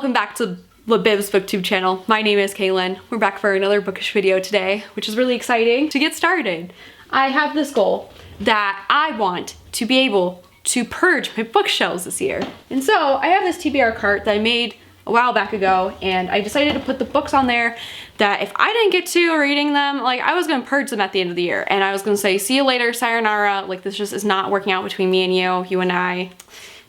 welcome back to Libib's booktube channel. My name is Kaylin. We're back for another bookish video today, which is really exciting. To get started, I have this goal that I want to be able to purge my bookshelves this year. And so I have this TBR cart that I made a while back ago, and I decided to put the books on there that if I didn't get to reading them, like I was gonna purge them at the end of the year. And I was gonna say, see you later, sayonara. Like this just is not working out between me and you and I.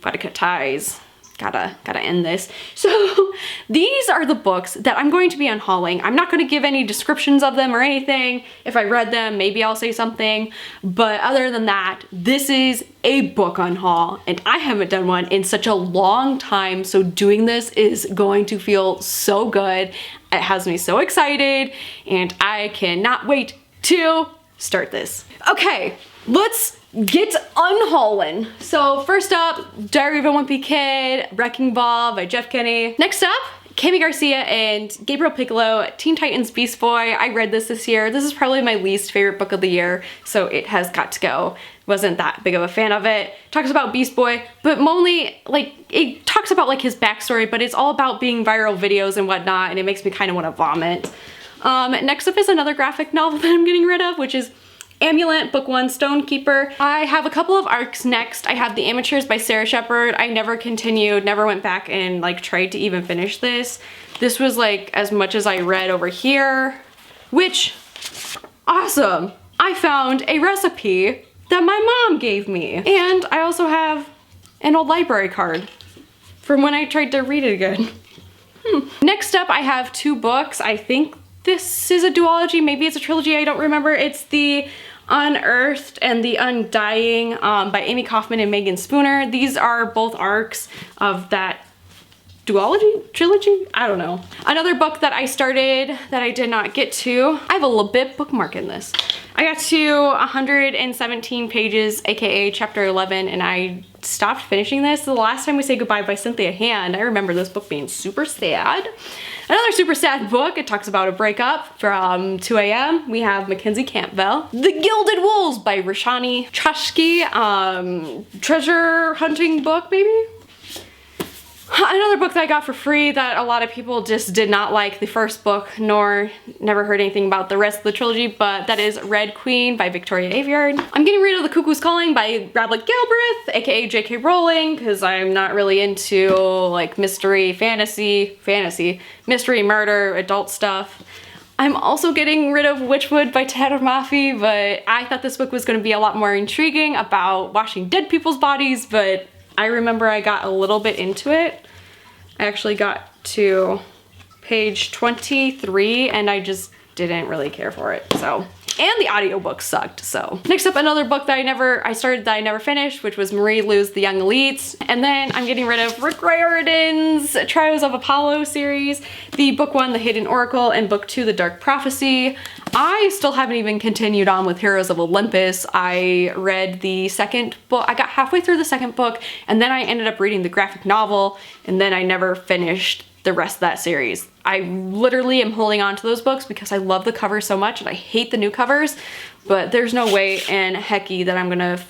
Gotta cut ties. Gotta end this. So these are the books that I'm going to be unhauling. I'm not going to give any descriptions of them or anything. If I read them, maybe I'll say something. But other than that, this is a book unhaul, and I haven't done one in such a long time. So doing this is going to feel so good. It has me so excited, and I cannot wait to start this. Okay, let's get unhauling. So first up, Diary of a Wimpy Kid, Wrecking Ball by Jeff Kinney. Next up, Kami Garcia and Gabriel Piccolo, Teen Titans Beast Boy. I read this year. This is probably my least favorite book of the year, so it has got to go. Wasn't that big of a fan of it. Talks about Beast Boy, but mainly, like, it talks about like his backstory, but it's all about being viral videos and whatnot, and it makes me kind of want to vomit. Next up is another graphic novel that I'm getting rid of, which is Amulet, book 1, Stonekeeper. I have a couple of arcs next. I have The Amateurs by Shepard. I never continued, never went back and like tried to even finish this. This was like as much as I read over here, which, awesome. I found a recipe that my mom gave me. And I also have an old library card from when I tried to read it again. Next up, I have two books. I think this is a duology, maybe it's a trilogy, I don't remember. It's The Unearthed and The Undying by Amy Kaufman and Megan Spooner. These are both arcs of that duology? Trilogy? I don't know. Another book that I started that I did not get to. I have a Libib bookmark in this. I got to 117 pages, aka chapter 11, and I stopped finishing this. The last time we say goodbye by Cynthia Hand, I remember this book being super sad. Another super sad book. It talks about a breakup from 2 a.m. We have Mackenzie Campbell. The Gilded Wolves by Rashani Chashki. Treasure hunting book, maybe? Another book that I got for free that a lot of people just did not like the first book, nor never heard anything about the rest of the trilogy, but that is Red Queen by Victoria Aveyard. I'm getting rid of The Cuckoo's Calling by Radlett Galbraith, aka J.K. Rowling, because I'm not really into like mystery, fantasy, mystery, murder, adult stuff. I'm also getting rid of Witchwood by Tara Mafi, but I thought this book was going to be a lot more intriguing about washing dead people's bodies, but I remember I got a little bit into it. I actually got to page 23 and I just didn't really care for it, so. And the audiobook sucked, so. Next up, another book that I started that I never finished, which was Marie Lu's The Young Elites. And then I'm getting rid of Rick Riordan's Trials of Apollo series, the book 1, The Hidden Oracle, and book 2, The Dark Prophecy. I still haven't even continued on with Heroes of Olympus. I read the second book, I got halfway through the second book, and then I ended up reading the graphic novel, and then I never finished the rest of that series. I literally am holding on to those books because I love the covers so much and I hate the new covers, but there's no way in hecky that I'm gonna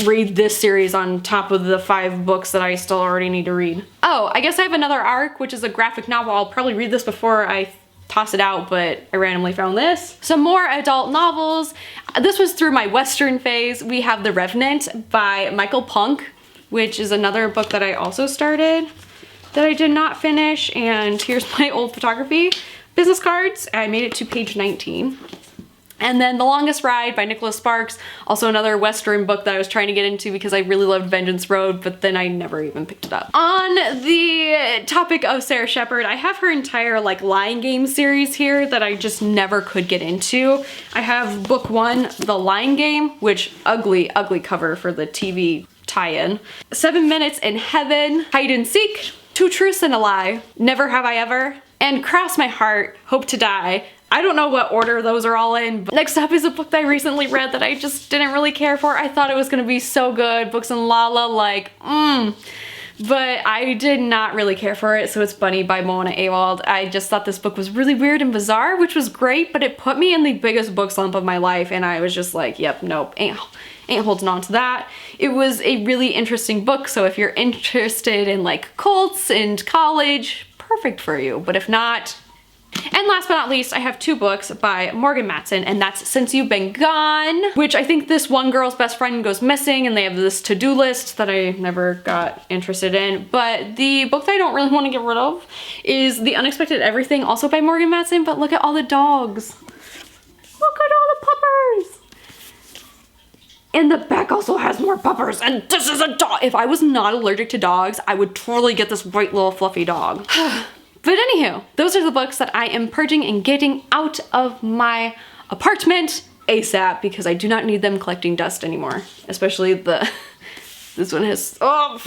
read this series on top of the 5 books that I still already need to read. Oh, I guess I have another arc, which is a graphic novel. I'll probably read this before I toss it out, but I randomly found this. Some more adult novels. This was through my Western phase. We have The Revenant by Michael Punk, which is another book that I also started that I did not finish, and here's my old photography business cards. I made it to page 19. And then The Longest Ride by Nicholas Sparks, also another Western book that I was trying to get into because I really loved Vengeance Road, but then I never even picked it up. On the topic of Sarah Shepard, I have her entire like Lying Game series here that I just never could get into. I have book 1, The Lying Game, which ugly cover for the TV tie-in. 7 Minutes in Heaven, Hide and Seek, Two Truths and a Lie, Never Have I Ever, and Cross My Heart, Hope to Die. I don't know what order those are all in. But next up is a book that I recently read that I just didn't really care for. I thought it was gonna be so good. Books and Lala, like, but I did not really care for it. So it's Bunny by Mona Awald. I just thought this book was really weird and bizarre, which was great, but it put me in the biggest book slump of my life, and I was just like, yep, nope, ain't holding on to that. It was a really interesting book, so if you're interested in like cults and college, perfect for you, but if not. And last but not least, I have 2 books by Morgan Matson, and that's Since You've Been Gone, which I think this one girl's best friend goes missing, and they have this to-do list that I never got interested in. But the book that I don't really want to get rid of is The Unexpected Everything, also by Morgan Matson, but look at all the dogs. Look at all the puppers! And the back also has more puppers, and this is a dog! If I was not allergic to dogs, I would totally get this white little fluffy dog. But anywho, those are the books that I am purging and getting out of my apartment ASAP because I do not need them collecting dust anymore. Especially this one has, oh,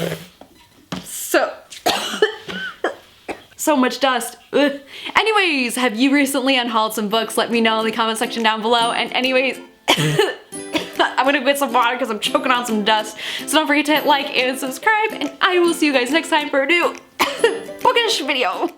so much dust. Ugh. Anyways, have you recently unhauled some books? Let me know in the comment section down below. And anyways, I'm gonna get some water because I'm choking on some dust. So don't forget to hit like and subscribe, and I will see you guys next time for a new bookish video.